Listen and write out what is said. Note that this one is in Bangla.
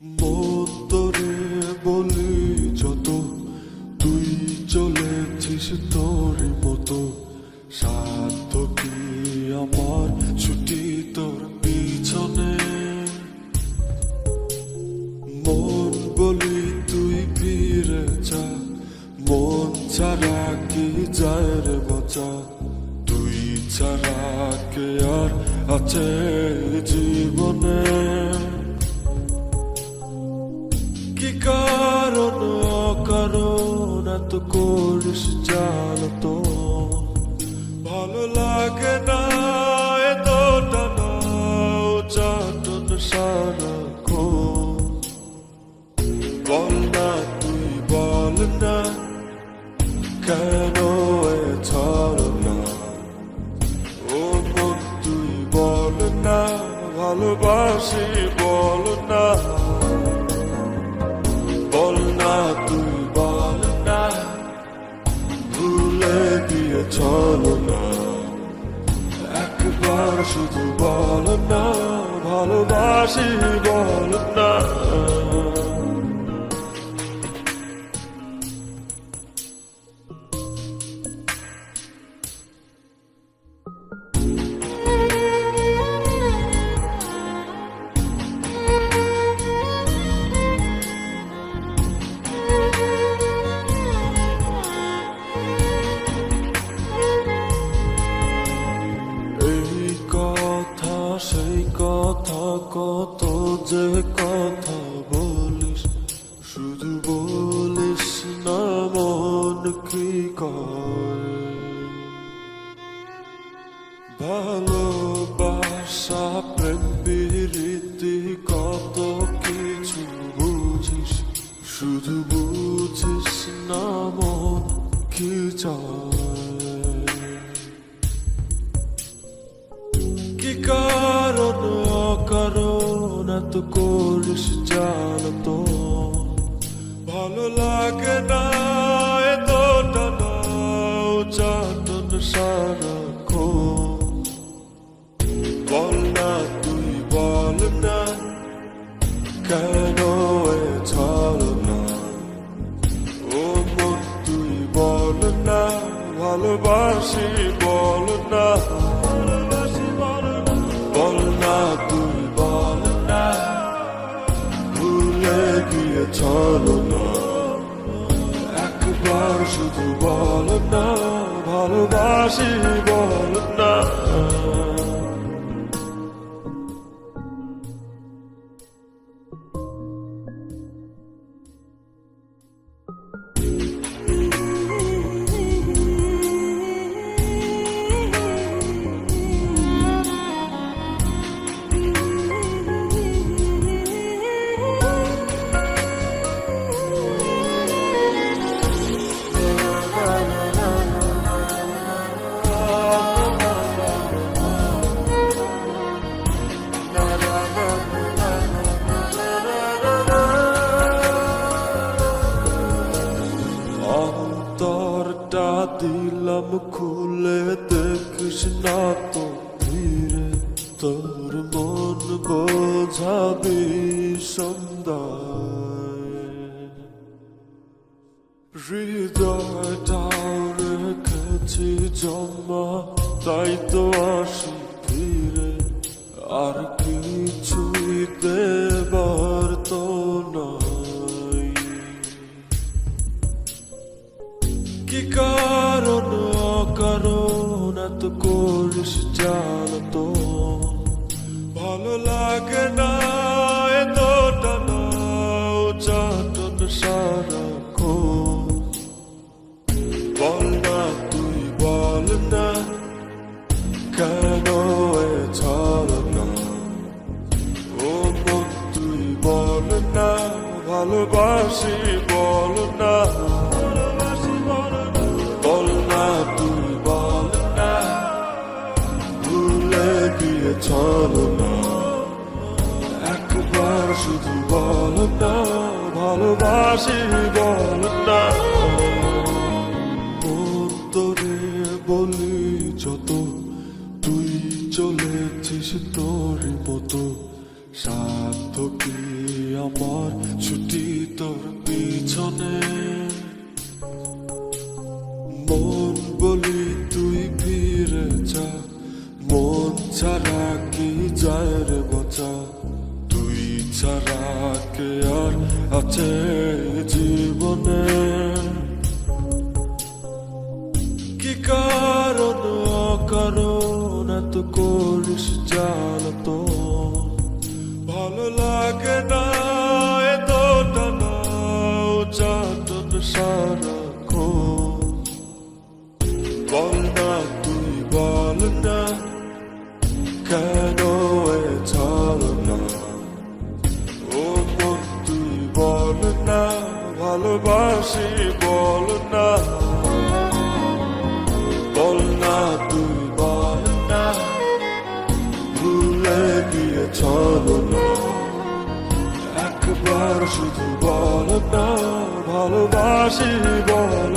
মন্তরে বলি যত তুই চলেছিস তোরই মতো, সাধ্য কি আমার ছুটি তোর পিছনে। মন বলি তুই ফিরে যা, মন ছাড়া কি যায় রে বাঁচা, তুই ছাড়া কে আর আছে জীবনে। কি কারণ অকারণ এত করিস জ্বালাতো, ভালো লাগে না এত টানা চাটন সারাক্ষণ। বল না তুই বল না কেন এ ছলনা, ও মন তুই বল না ভালোবাসি বল না। বল না তুই বল না ভুলে গিয়ে চলো না, একবার শুধু বল না ভালোবাসি বল না। সেই কথা কত যে কথা বলিস, শুধু বলিস না মন কি কয়। ভালোবাসা প্রেম প্রীতি কত কিছু বুঝিস, শুধু বুঝিস না মন কি চায়। কি কারণ অকারণ এত করিস জ্বালাতো, ভালো লাগে না এত টানা চাটন সারাক্ষণ। বল না তুই বল না কেন এ ছলনা, ও মন তুই বল না ভালোবাসি বল না। বল না তুই বল না ভুলে গিয়ে চলো না, একবার শুধু বল না ভালোবাসি বল না। অন্তরটা দিলাম খুলে দেখিস না তো ধীরে, তোর মন বোঝাবি সন্ধ্যায়। হৃদয়টাও রেখেছি জমা তাই তো আসি ফিরে, আর কিছুই দেবার তো নাই। কি কারণ অকারণ এত করিস জ্বালাতো, ভালো লাগে না এত টানা চাটন সারাক্ষণ। বল না তুই বল না কেন এ ছলনা, ও মন তুই বল না ভালোবাসি বল না। বল না তুই বল না ভুলে গিয়ে চলো না, একবার শুধু বল না ভালোবাসি বল না। অন্তরে বলি যত তুই চলেছিস তোরই মতো, সাধ্য কি আমার ছুটি তোর পিছনে মন বলি তুই ফিরে যা মন ছাড়া কি যায় রে বাঁচা তুই ছাড়া কে আর আছে জীবনে কি কারণ অকারণ এত করিস জ্বালাতন ভালো লাগে না এত টানা যাতন সারাক্ষণ বল না তুই বল না কেন এ ছলনা ও মন তুই বল না ভালোবাসি বল না বল না তুই বল না ভুলে গিয়ে ছলনা একবার শুধু বল না ভালোবাসি বল